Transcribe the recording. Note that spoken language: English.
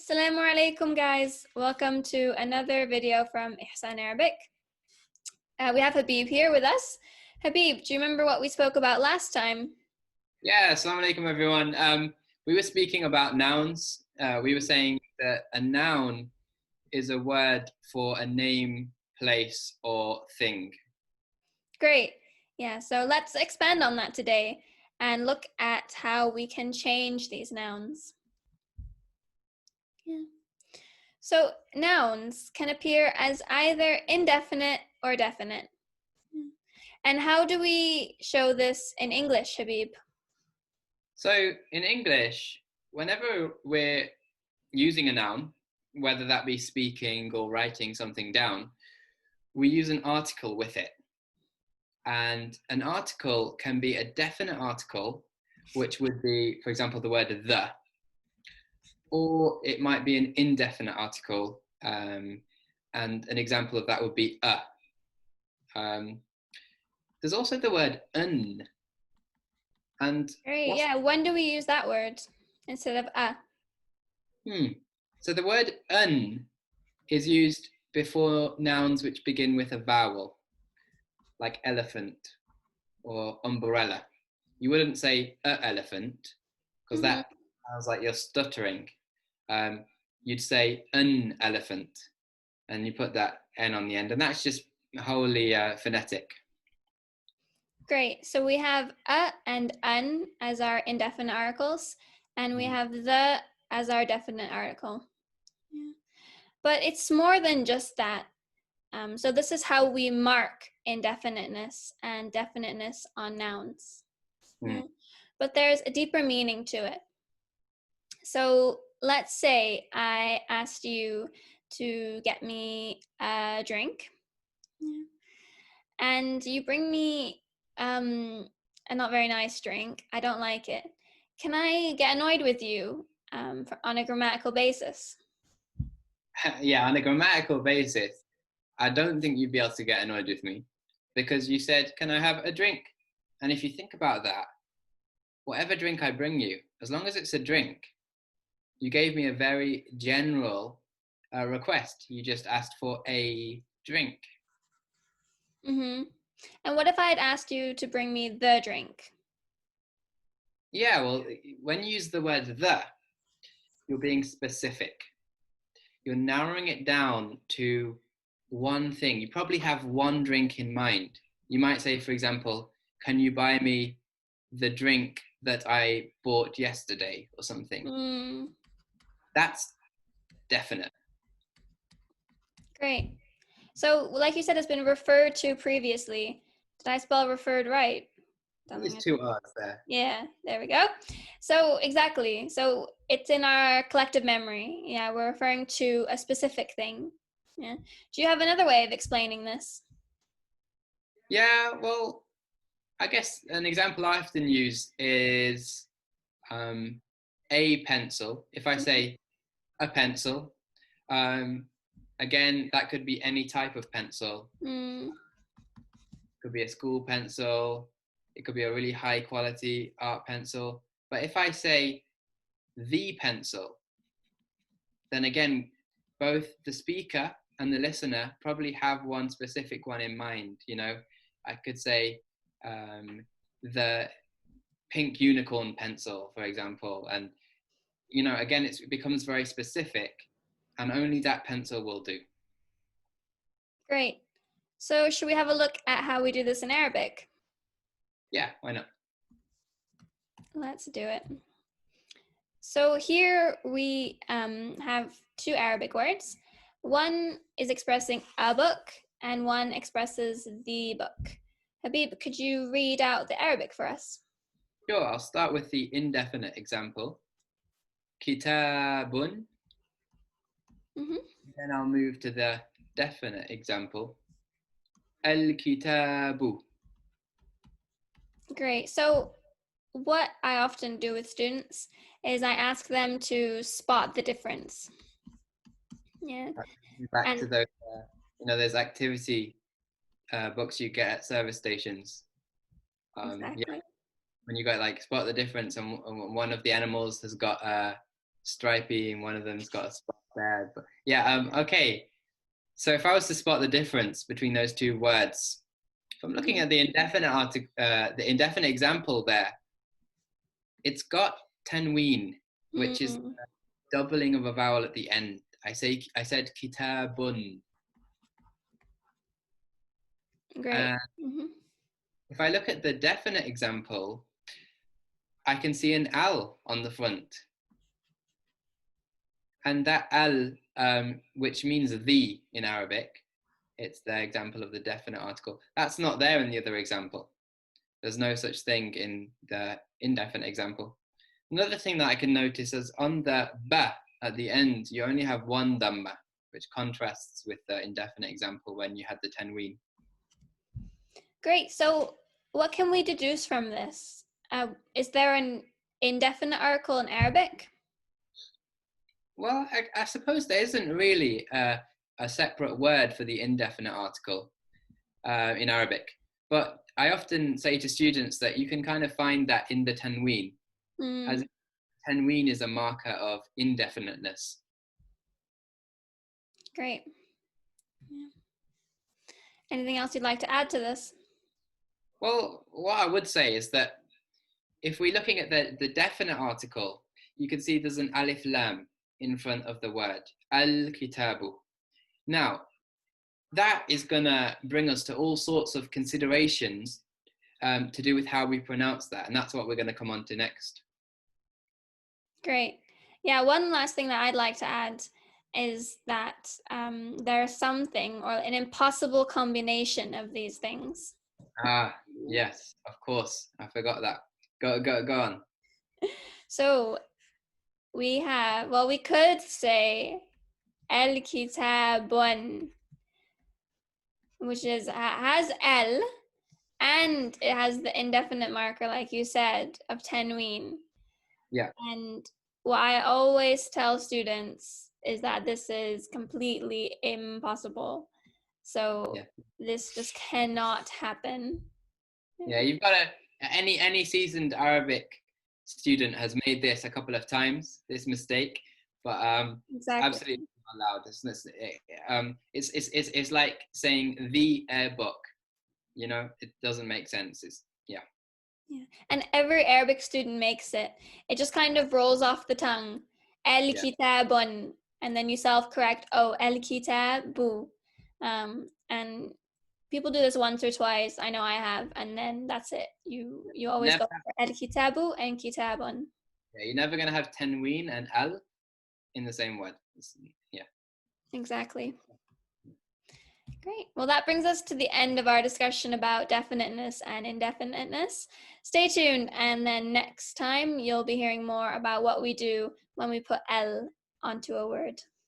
Assalamu alaikum guys, welcome to another video from Ihsan Arabic. We have Habib here with us. Habib, do you remember what we spoke about last time? Yeah, assalamu alaikum everyone. We were speaking about nouns. We were saying that a noun is a word for a name, place, or thing. Great. Yeah, so let's expand on that today and look at how we can change these nouns. Yeah. So nouns can appear as either indefinite or definite. And how do we show this in English, Habib? So in English, whenever we're using a noun, whether that be speaking or writing something down, we use an article with it. And an article can be a definite article, which would be, for example, the word the, or it might be an indefinite article, and an example of that would be a. There's also the word un. And Great, yeah, when do we use that word instead of a? So the word un is used before nouns which begin with a vowel, like elephant or umbrella. You wouldn't say a elephant, because that sounds like you're stuttering. You'd say an elephant, and you put that N on the end, and that's just wholly phonetic. Great, so we have a and un as our indefinite articles, and we have the as our definite article. Yeah. But it's more than just that. So this is how we mark indefiniteness and definiteness on nouns. Yeah. But there's a deeper meaning to it. So let's say I asked you to get me a drink, and you bring me a not very nice drink. I don't like it. Can I get annoyed with you on a grammatical basis? Yeah, on a grammatical basis, I don't think you'd be able to get annoyed with me, because you said, "Can I have a drink?" And if you think about that, whatever drink I bring you, as long as it's a drink, you gave me a very general request. You just asked for a drink. And what if I had asked you to bring me the drink? Yeah, well, when you use the word the, you're being specific. You're narrowing it down to one thing. You probably have one drink in mind. You might say, for example, "Can you buy me the drink that I bought yesterday?" or something. That's definite. Great. So, like you said, it's been referred to previously. Did I spell referred right? There's two R's there. Yeah, there we go. So, exactly. So, it's in our collective memory. Yeah, we're referring to a specific thing. Yeah. Do you have another way of explaining this? Yeah, well, I guess an example I often use is a pencil. If I say a pencil, again, that could be any type of pencil. It could be a school pencil. It could be a really high quality art pencil. But if I say the pencil, then again, both the speaker and the listener probably have one specific one in mind. You know, I could say the pink unicorn pencil, for example. And, you know, again, it becomes very specific, and only that pencil will do. Great. So should we have a look at how we do this in Arabic? Yeah, why not? Let's do it. So here we have two Arabic words. One is expressing a book and one expresses the book. Habib, could you read out the Arabic for us? Sure, I'll start with the indefinite example. Kitabun. Then I'll move to the definite example. Al-kitabu. Great. So what I often do with students is I ask them to spot the difference. Yeah. Back to those, those activity books you get at service stations. Exactly. Yeah, when you got like spot the difference, and one of the animals has got stripy and one of them's got a spot there. But yeah, okay. So if I was to spot the difference between those two words, if I'm looking at the indefinite example there, it's got tanween, which is doubling of a vowel at the end. I said kitabun. Great. If I look at the definite example, I can see an al on the front. And that al, which means the in Arabic, it's the example of the definite article. That's not there in the other example. There's no such thing in the indefinite example. Another thing that I can notice is on the ba at the end, you only have one dhamma, which contrasts with the indefinite example when you had the tanween. Great. So what can we deduce from this? Is there an indefinite article in Arabic? Well, I suppose there isn't really a separate word for the indefinite article in Arabic. But I often say to students that you can kind of find that in the tanween, as tanween is a marker of indefiniteness. Great. Yeah. Anything else you'd like to add to this? Well, what I would say is that if we're looking at the definite article, you can see there's an alif lam in front of the word, al-kitabu. Now, that is going to bring us to all sorts of considerations to do with how we pronounce that. And that's what we're going to come on to next. Great. Yeah, one last thing that I'd like to add is that there's something or an impossible combination of these things. Ah, yes, of course. I forgot that. Go on. So we could say el-kitabun, which has el, and it has the indefinite marker, like you said, of tanween. Yeah. And what I always tell students is that this is completely impossible. So this just cannot happen. Yeah, you've got to, any seasoned Arabic student has made this a couple of times, this mistake, but exactly. Absolutely not allowed. It's like saying the air book, you know, it doesn't make sense. Yeah. And every Arabic student makes it. It just kind of rolls off the tongue. El kitabun, and then you self-correct. Oh, el kitabu, and people do this once or twice. I know I have, and then that's it. You always go for el kitabu and kitabun. Yeah, you're never gonna have tanween and al in the same word. Yeah. Exactly. Great. Well, that brings us to the end of our discussion about definiteness and indefiniteness. Stay tuned, and then next time you'll be hearing more about what we do when we put L onto a word.